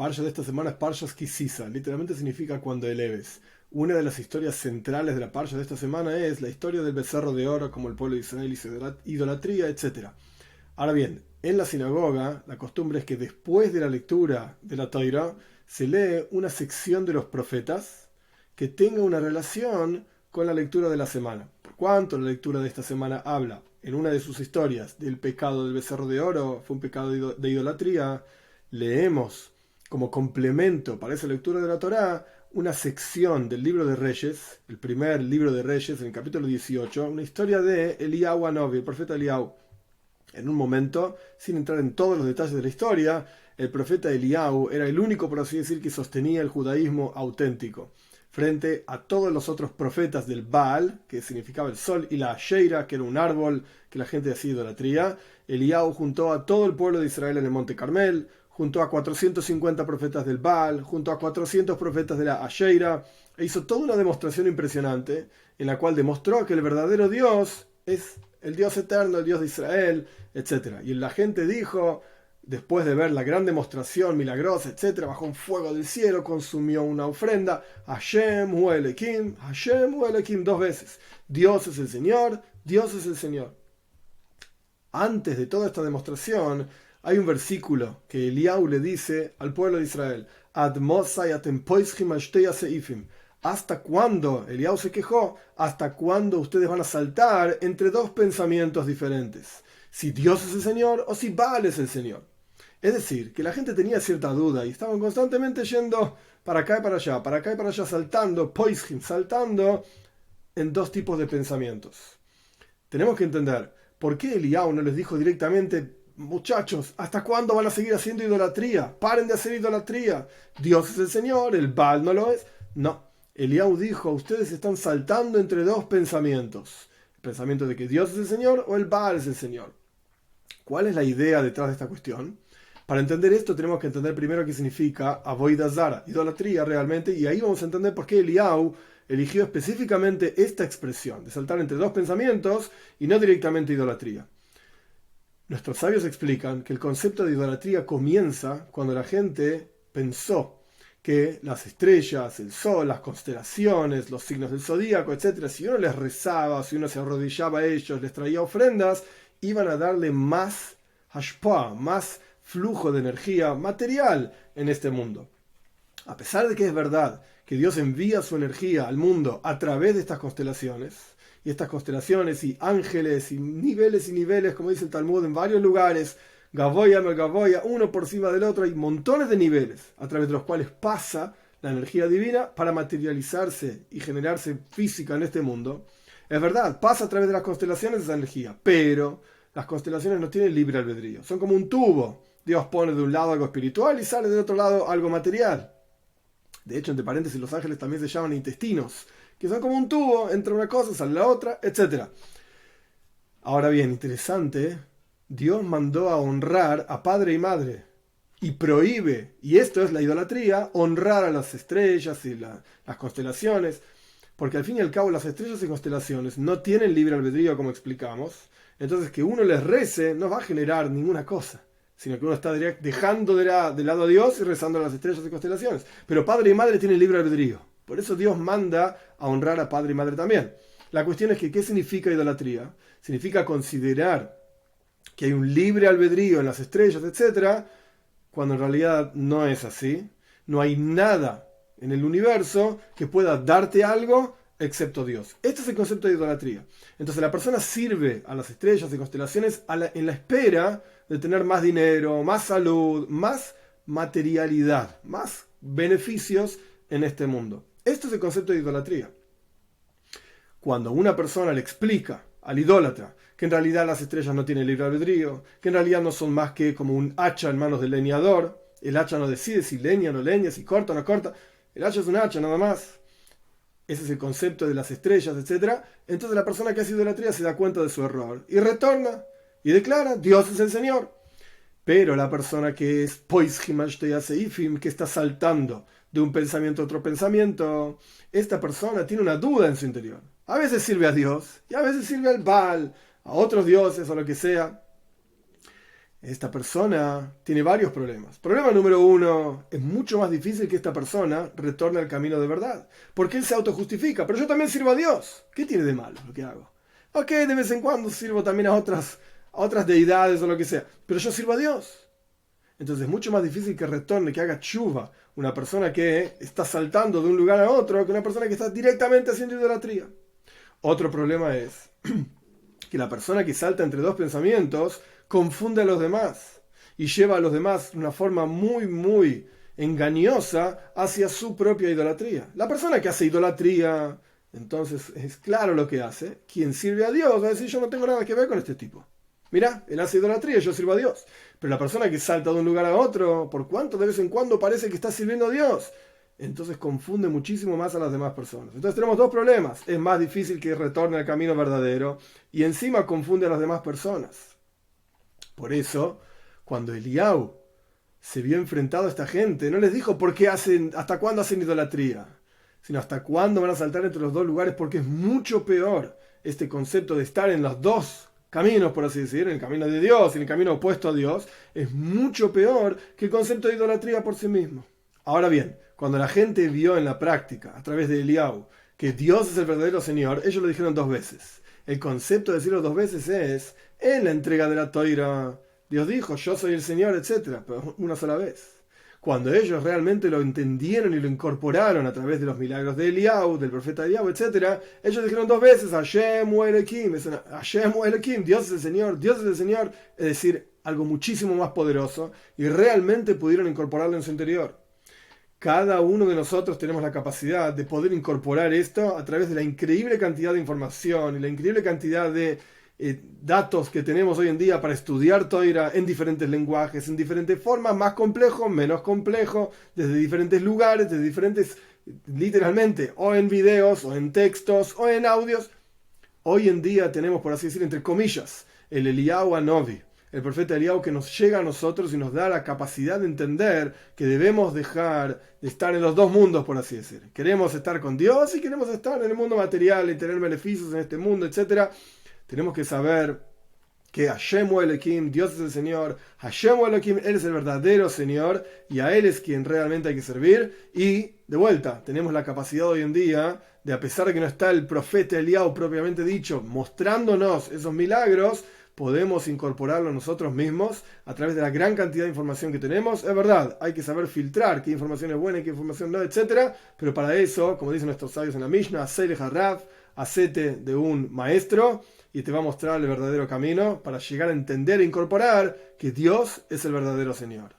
parsha de esta semana es Parshas Kisisa, literalmente significa cuando eleves. Una de las historias centrales de la parsha de esta semana es la historia del becerro de oro, como el pueblo de Israel hizo idolatría, etc. Ahora bien, en la sinagoga la costumbre es que después de la lectura de la Torá se lee una sección de los profetas que tenga una relación con la lectura de la semana. Por cuanto la lectura de esta semana habla en una de sus historias del pecado del becerro de oro, fue un pecado de idolatría, leemos como complemento para esa lectura de la Torá una sección del libro de Reyes, el primer libro de Reyes, en el capítulo 18, una historia de Eliyahu Hanovi, el profeta Eliyahu. En un momento, sin entrar en todos los detalles de la historia, el profeta Eliyahu era el único, por así decir, que sostenía el judaísmo auténtico, frente a todos los otros profetas del Baal, que significaba el sol, y la Asheira, que era un árbol que la gente hacía idolatría. Eliyahu juntó a todo el pueblo de Israel en el monte Carmel, juntó a 450 profetas del Baal, junto a 400 profetas de la Asheira, e hizo toda una demostración impresionante, en la cual demostró que el verdadero Dios es el Dios eterno, el Dios de Israel, etc. Y la gente dijo, después de ver la gran demostración milagrosa, etc., bajó un fuego del cielo, consumió una ofrenda, Hashem hu Elohim, Hashem hu Elohim, 2 veces. Dios es el Señor, Dios es el Señor. Antes de toda esta demostración, hay un versículo que Eliyahu le dice al pueblo de Israel, Ad mosai atem poischim al shtei seifim. ¿Hasta cuándo? Eliyahu se quejó. ¿Hasta cuándo ustedes van a saltar entre 2 pensamientos diferentes? Si Dios es el Señor o si Baal es el Señor. Es decir, que la gente tenía cierta duda y estaban constantemente yendo para acá y para acá y para allá, saltando, poischim, saltando en 2 tipos de pensamientos. Tenemos que entender, ¿por qué Eliyahu no les dijo directamente, muchachos, ¿hasta cuándo van a seguir haciendo idolatría? Paren de hacer idolatría. Dios es el Señor, el Baal no lo es. No. Eliyahu dijo, ustedes están saltando entre 2 pensamientos. El pensamiento de que Dios es el Señor o el Baal es el Señor. ¿Cuál es la idea detrás de esta cuestión? Para entender esto tenemos que entender primero qué significa Avodah Zara, idolatría realmente, y ahí vamos a entender por qué Eliyahu eligió específicamente esta expresión, de saltar entre 2 pensamientos y no directamente idolatría. Nuestros sabios explican que el concepto de idolatría comienza cuando la gente pensó que las estrellas, el sol, las constelaciones, los signos del zodíaco, etc., si uno les rezaba, si uno se arrodillaba a ellos, les traía ofrendas, iban a darle más hashpah, más flujo de energía material en este mundo. A pesar de que es verdad que Dios envía su energía al mundo a través de estas constelaciones, y estas constelaciones y ángeles y niveles, como dice el Talmud, en varios lugares, Gavoya, Megavoya, uno por encima del otro, hay montones de niveles a través de los cuales pasa la energía divina para materializarse y generarse física en este mundo. Es verdad, pasa a través de las constelaciones esa energía, pero las constelaciones no tienen libre albedrío, son como un tubo. Dios pone de un lado algo espiritual y sale del otro lado algo material. De hecho, entre paréntesis, los ángeles también se llaman intestinos, que son como un tubo, entra una cosa, sale la otra, etc. Ahora bien, interesante, Dios mandó a honrar a padre y madre y prohíbe, y esto es la idolatría, honrar a las estrellas y las constelaciones, porque al fin y al cabo las estrellas y constelaciones no tienen libre albedrío, como explicamos. Entonces que uno les rece no va a generar ninguna cosa, sino que uno está dejando de lado a Dios y rezando a las estrellas y constelaciones. Pero padre y madre tienen libre albedrío, por eso Dios manda a honrar a padre y madre también. La cuestión es que, ¿qué significa idolatría? Significa considerar que hay un libre albedrío en las estrellas, etc., cuando en realidad no es así. No hay nada en el universo que pueda darte algo excepto Dios. Este es el concepto de idolatría. Entonces la persona sirve a las estrellas y constelaciones en la espera de tener más dinero, más salud, más materialidad, más beneficios en este mundo. Este es el concepto de idolatría. Cuando una persona le explica al idólatra que en realidad las estrellas no tienen libre albedrío, que en realidad no son más que como un hacha en manos del leñador, el hacha no decide si leña o no leña, si corta o no corta, el hacha es un hacha nada más. Ese es el concepto de las estrellas, etc. Entonces la persona que hace idolatría se da cuenta de su error y retorna y declara, Dios es el Señor. Pero la persona que es poischim al shtei seifim, que está saltando de un pensamiento a otro pensamiento, esta persona tiene una duda en su interior. A veces sirve a Dios y a veces sirve al Baal, a otros dioses o lo que sea. esta persona tiene varios problemas. Problema número uno, es mucho más difícil que esta persona retorne al camino de verdad, porque él se autojustifica, pero yo también sirvo a Dios. ¿Qué tiene de malo lo que hago? Ok, de vez en cuando sirvo también a otras deidades o lo que sea, pero yo sirvo a Dios. Entonces es mucho más difícil que retorne, que haga tshuva una persona que está saltando de un lugar a otro que una persona que está directamente haciendo idolatría. Otro problema es que la persona que salta entre dos pensamientos confunde a los demás y lleva a los demás de una forma muy, muy engañosa hacia su propia idolatría. La persona que hace idolatría, entonces es claro lo que hace. Quien sirve a Dios va a decir: yo no tengo nada que ver con este tipo. Mirá, él hace idolatría, yo sirvo a Dios. Pero la persona que salta de un lugar a otro, por cuanto de vez en cuando parece que está sirviendo a Dios, entonces confunde muchísimo más a las demás personas. Entonces tenemos dos problemas. Es más difícil que retorne al camino verdadero y encima confunde a las demás personas. Por eso, cuando Eliyahu se vio enfrentado a esta gente, no les dijo hasta cuándo hacen idolatría, sino hasta cuándo van a saltar entre los dos lugares, porque es mucho peor este concepto de estar en los dos caminos, por así decir, en el camino de Dios y en el camino opuesto a Dios, es mucho peor que el concepto de idolatría por sí mismo. Ahora bien, cuando la gente vio en la práctica, a través de Eliyahu, que Dios es el verdadero Señor, ellos lo dijeron dos veces. El concepto de decirlo dos veces es, en la entrega de la Toira, Dios dijo: yo soy el Señor, etc., pero una sola vez. Cuando ellos realmente lo entendieron y lo incorporaron a través de los milagros de Eliyahu, del profeta Eliyahu, etc., ellos dijeron dos veces: Hashem u Elohim, Hashem u Elohim, Dios es el Señor, Dios es el Señor, es decir, algo muchísimo más poderoso, y realmente pudieron incorporarlo en su interior. Cada uno de nosotros tenemos la capacidad de poder incorporar esto a través de la increíble cantidad de información y la increíble cantidad de datos que tenemos hoy en día para estudiar Toira en diferentes lenguajes, en diferentes formas, más complejo, menos complejo, desde diferentes lugares, desde diferentes, literalmente, o en videos, o en textos, o en audios. Hoy en día tenemos, por así decir, entre comillas, el Eliyahu Hanovi, el profeta Eliyahu, que nos llega a nosotros y nos da la capacidad de entender que debemos dejar de estar en los dos mundos, por así decir. Queremos estar con Dios y queremos estar en el mundo material y tener beneficios en este mundo, etc. Tenemos que saber que Hashem u Elohim, Dios es el Señor, Hashem u Elohim, Él es el verdadero Señor y a Él es quien realmente hay que servir. Y, de vuelta, tenemos la capacidad hoy en día de, a pesar de que no está el profeta Eliyahu propiamente dicho, mostrándonos esos milagros, podemos incorporarlo nosotros mismos a través de la gran cantidad de información que tenemos. Es verdad, hay que saber filtrar qué información es buena y qué información no, etc. Pero para eso, como dicen nuestros sabios en la Mishnah, hacete de un maestro y te va a mostrar el verdadero camino para llegar a entender e incorporar que Dios es el verdadero Señor.